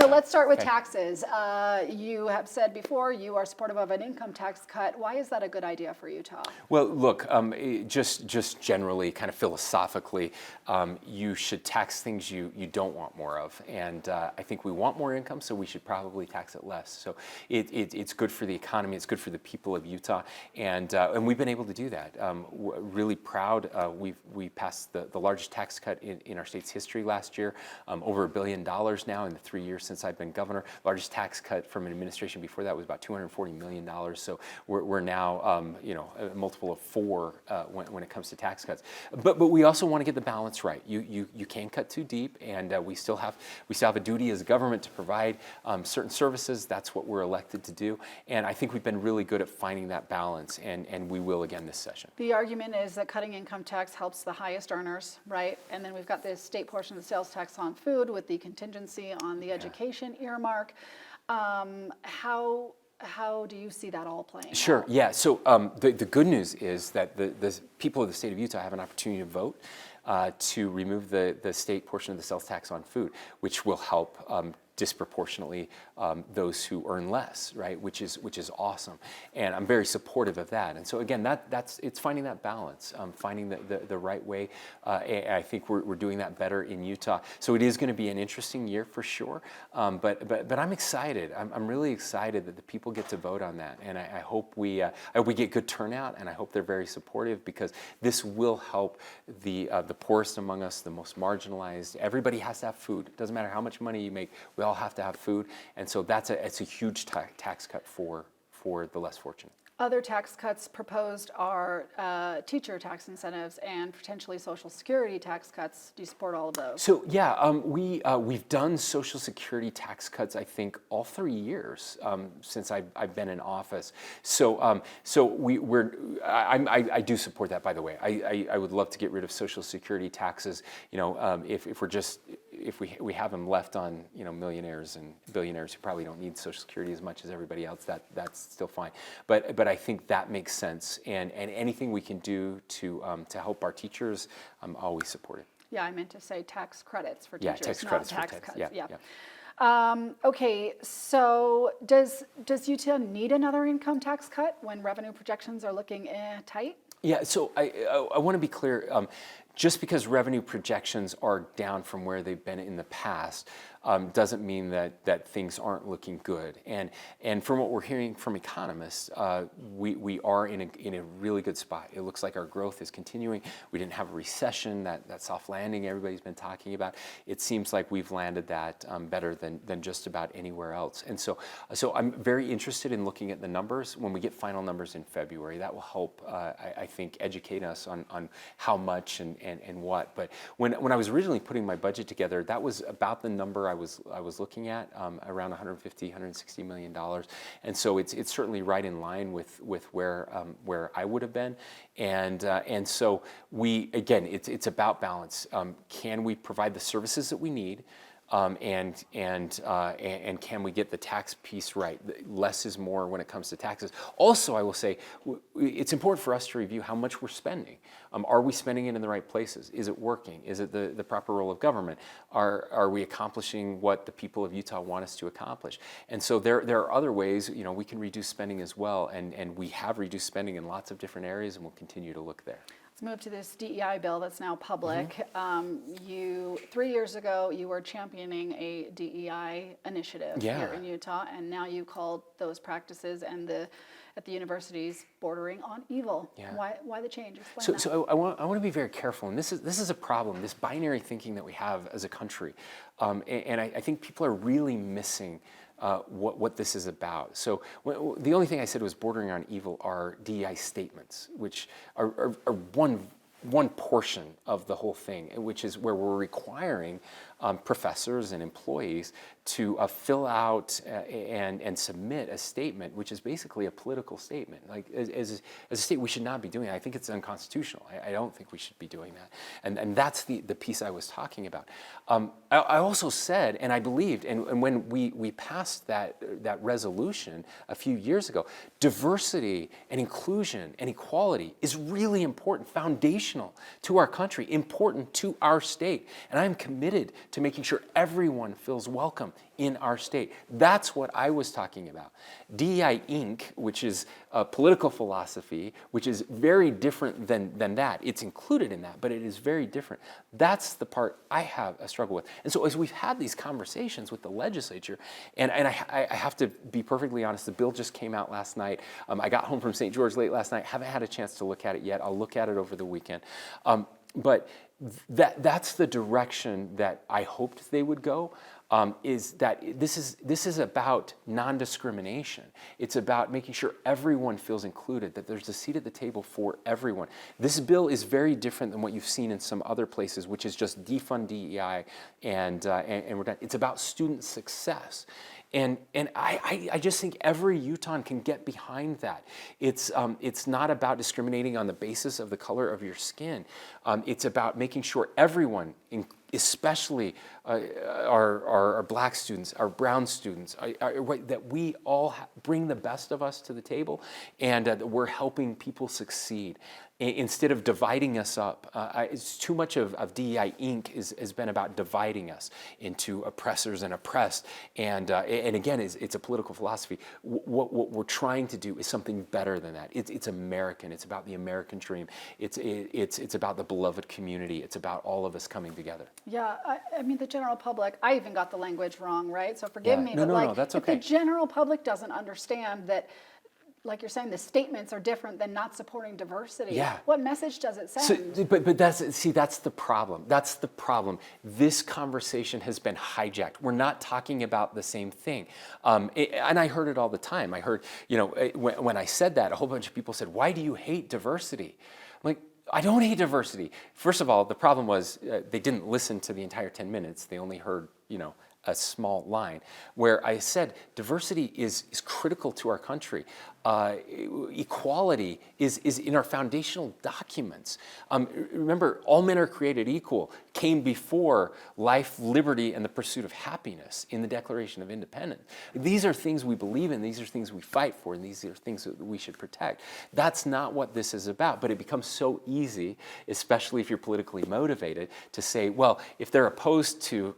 So let's start with taxes. You have said before you are supportive of an income tax cut. Why is that a good idea for Utah? Well, look, just generally, kind of philosophically, you should tax things you don't want more of. And I think we want more income, so we should probably tax it less. So it's good for the economy, it's good for the people of Utah, and we've been able to do that. Really proud. We passed the largest tax cut in our state's history last year, over $1 billion now in the 3 years since I've been governor. Largest tax cut from an administration before that was about $240 million. So we're now, a multiple of 4 when it comes to tax cuts. But we also want to get the balance right. You can't cut too deep, and we still have a duty as a government to provide certain services. That's what we're elected to do. And I think we've been really good at finding that balance, and we will again this session. The argument is that cutting income tax helps the highest earners, right? And then we've got the state portion of the sales tax on food with the contingency on the education earmark. How do you see that all playing Sure, out? yeah. So the good news is that the people of the state of Utah have an opportunity to vote to remove the state portion of the sales tax on food, which will help disproportionately those who earn less, right? Which is awesome, and I'm very supportive of that. And so again, it's finding that balance, finding the right way. I think we're doing that better in Utah. So it is going to be an interesting year for sure. But I'm excited. I'm really excited that the people get to vote on that, and I hope we get good turnout, and I hope they're very supportive, because this will help the poorest among us, the most marginalized. Everybody has to have food. It doesn't matter how much money you make. We all have to have food, and so it's a huge tax cut for the less fortunate. Other tax cuts proposed are teacher tax incentives and potentially Social Security tax cuts. Do you support all of those? So yeah, we've done Social Security tax cuts, I think, all 3 years since I've been in office. So I do support that. By the way, I would love to get rid of Social Security taxes. If we have them left on millionaires and billionaires who probably don't need Social Security as much as everybody else, that's still fine. But I think that makes sense, and anything we can do to help our teachers, I'm always supportive. Yeah, I meant to say tax credits for teachers, tax not credits tax for cuts. Yeah. Okay, so does Utah need another income tax cut when revenue projections are looking tight? Yeah, so I want to be clear. Just because revenue projections are down from where they've been in the past doesn't mean that things aren't looking good. And from what we're hearing from economists, we are in a really good spot. It looks like our growth is continuing. We didn't have a recession, that soft landing everybody's been talking about. It seems like we've landed that better than just about anywhere else. And so I'm very interested in looking at the numbers. When we get final numbers in February, that will help, I think, educate us on how much and what. But when I was originally putting my budget together, that was about the number I was looking at, around $160 million, and so it's certainly right in line with where I would have been, and so it's about balance. Can we provide the services that we need? And can we get the tax piece right? Less is more when it comes to taxes. Also, I will say it's important for us to review how much we're spending. Are we spending it in the right places? Is it working? Is it the proper role of government? Are we accomplishing what the people of Utah want us to accomplish? And so there are other ways we can reduce spending as well, and we have reduced spending in lots of different areas, and we'll continue to look there. Let's move to this DEI bill that's now public. 3 years ago, you were championing a DEI initiative here in Utah, and now you called those practices at the universities bordering on evil. Yeah. Why the change? Explain that. So I want to be very careful, and this is a problem. This binary thinking that we have as a country, and I think people are really missing what this is about. So the only thing I said was bordering on evil are DEI statements, which are one portion of the whole thing, which is where we're requiring professors and employees to fill out and submit a statement, which is basically a political statement. Like as a state, we should not be doing that. I think it's unconstitutional. I don't think we should be doing that. And that's the piece I was talking about. I also said, and I believed, and when we passed that resolution a few years ago, diversity and inclusion and equality is really important, foundational to our country, important to our state. And I'm committed to making sure everyone feels welcome in our state. That's what I was talking about. DEI Inc., which is a political philosophy, which is very different than that. It's included in that, but it is very different. That's the part I have a struggle with. And so as we've had these conversations with the legislature, and I have to be perfectly honest, the bill just came out last night. I got home from St. George late last night, haven't had a chance to look at it yet. I'll look at it over the weekend. But that's the direction that I hoped they would go. Is that this is about non-discrimination. It's about making sure everyone feels included, that there's a seat at the table for everyone. This bill is very different than what you've seen in some other places, which is just defund DEI and we're done. It's about student success. And I just think every Utahn can get behind that. It's not about discriminating on the basis of the color of your skin. It's about making sure everyone, especially our black students, our brown students, that we all bring the best of us to the table, and that we're helping people succeed. Instead of dividing us up, it's too much of DEI Inc. has been about dividing us into oppressors and oppressed. And again, it's a political philosophy. What we're trying to do is something better than that. It's American. It's about the American dream. It's about the beloved community. It's about all of us coming together. Yeah, I mean, the general public, I even got the language wrong, right? So forgive me, but no, that's okay. If the general public doesn't understand that, like you're saying, the statements are different than not supporting diversity. Yeah. What message does it send? So, but that's the problem. That's the problem. This conversation has been hijacked. We're not talking about the same thing. And I heard it all the time. I heard, when I said that, a whole bunch of people said, "Why do you hate diversity?" I'm like, I don't hate diversity. First of all, the problem was they didn't listen to the entire 10 minutes. They only heard, a small line where I said diversity is critical to our country. Equality is in our foundational documents. Remember, all men are created equal came before life, liberty, and the pursuit of happiness in the Declaration of Independence. These are things we believe in, these are things we fight for, and these are things that we should protect. That's not what this is about, but it becomes so easy, especially if you're politically motivated, to say, well, if they're opposed to,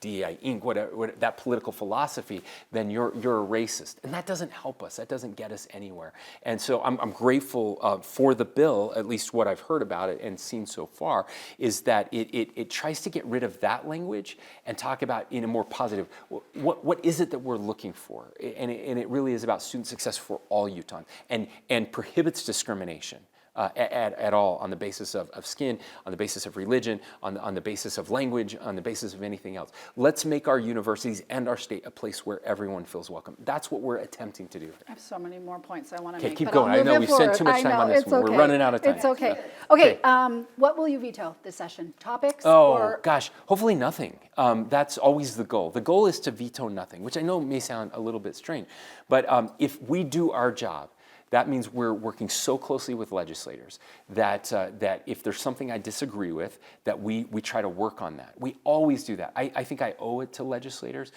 DEI Inc., whatever, that political philosophy, then you're a racist. And that doesn't help us. That doesn't get us anywhere. And so I'm grateful for the bill, at least what I've heard about it and seen so far, is that it tries to get rid of that language and talk about in a more positive, what is it that we're looking for? And it really is about student success for all Utahns and prohibits discrimination. At all on the basis of skin, on the basis of religion, on the basis of language, on the basis of anything else. Let's make our universities and our state a place where everyone feels welcome. That's what we're attempting to do. I have so many more points I want to make. Okay, keep going. I know we've spent too much time on this. It's okay. We're running out of time. It's okay. Okay, what will you veto this session? Topics? Gosh, hopefully nothing. That's always the goal. The goal is to veto nothing, which I know may sound a little bit strange. But if we do our job, that means we're working so closely with legislators that if there's something I disagree with, that we try to work on that. We always do that. I think I owe it to legislators,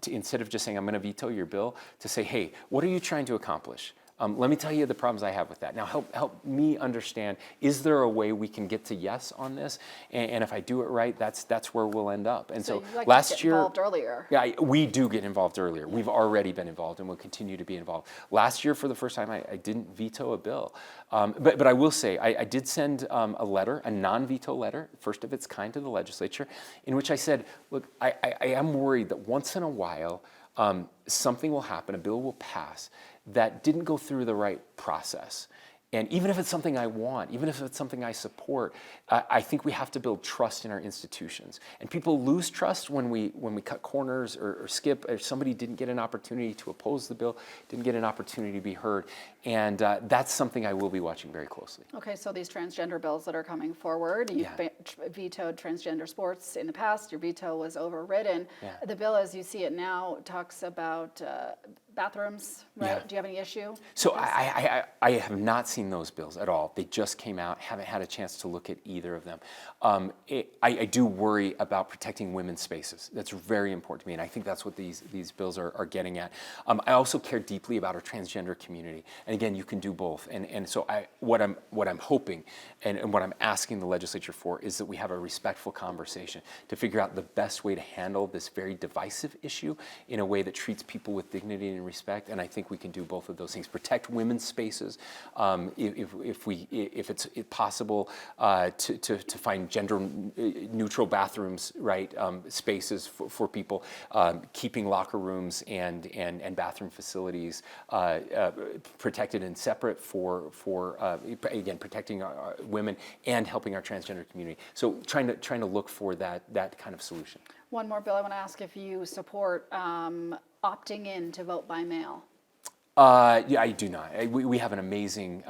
instead of just saying, I'm going to veto your bill, to say, hey, what are you trying to accomplish? Let me tell you the problems I have with that. Now help me understand, is there a way we can get to yes on this? And if I do it right, that's where we'll end up. And so you like last to get year, involved earlier. Yeah, we do get involved earlier. We've already been involved and will continue to be involved. Last year, for the first time, I didn't veto a bill. But I will say, I did send a letter, a non-veto letter, first of its kind, to the legislature, in which I said, look, I am worried that once in a while, something will happen, a bill will pass, that didn't go through the right process. And even if it's something I want, even if it's something I support, I think we have to build trust in our institutions. And people lose trust when we cut corners or skip, or somebody didn't get an opportunity to oppose the bill, didn't get an opportunity to be heard. And that's something I will be watching very closely. Okay, so these transgender bills that are coming forward, you've vetoed transgender sports in the past, your veto was overridden. Yeah. The bill, as you see it now, talks about bathrooms, right? Yeah. Do you have any issue? So I have not seen those bills at all. They just came out. Haven't had a chance to look at either of them. I do worry about protecting women's spaces. That's very important to me, and I think that's what these bills are getting at. I also care deeply about our transgender community, and again, you can do both. And so what I'm hoping and what I'm asking the legislature for is that we have a respectful conversation to figure out the best way to handle this very divisive issue in a way that treats people with dignity and respect. And I think we can do both of those things. Protect women's spaces, if it's possible to find gender neutral bathrooms, right? Spaces for people, keeping locker rooms and bathroom facilities protected and separate for again protecting women and helping our transgender community. So trying to look for that kind of solution. One more, Bill. I want to ask if you support opting in to vote by mail. Yeah, I do not. We have an amazing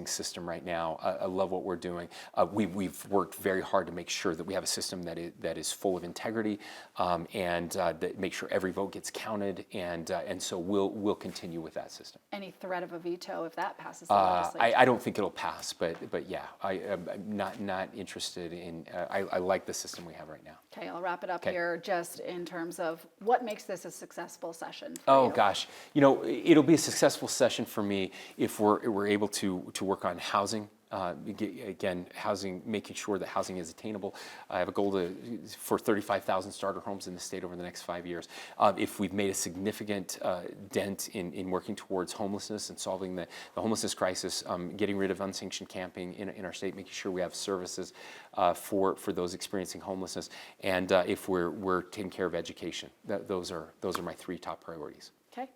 system right now. I love what we're doing. We've worked very hard to make sure that we have a system that is full of integrity and that make sure every vote gets counted. And so we'll continue with that system. Any threat of a veto if that passes the legislature? I don't think it'll pass, but yeah, I'm not interested in. I like the system we have right now. Okay, I'll wrap it up here just in terms of what makes this a successful session for Oh you? gosh, it'll be a successful session for me if we're able to work on housing. Again, housing, making sure that housing is attainable. I have a goal for 35,000 starter homes in the state over the next 5 years. If we've made a significant dent in working towards homelessness and solving the homelessness crisis, getting rid of unsanctioned camping in our state, making sure we have services for those experiencing homelessness, and if we're taking care of education, those are my 3 top priorities. Okay,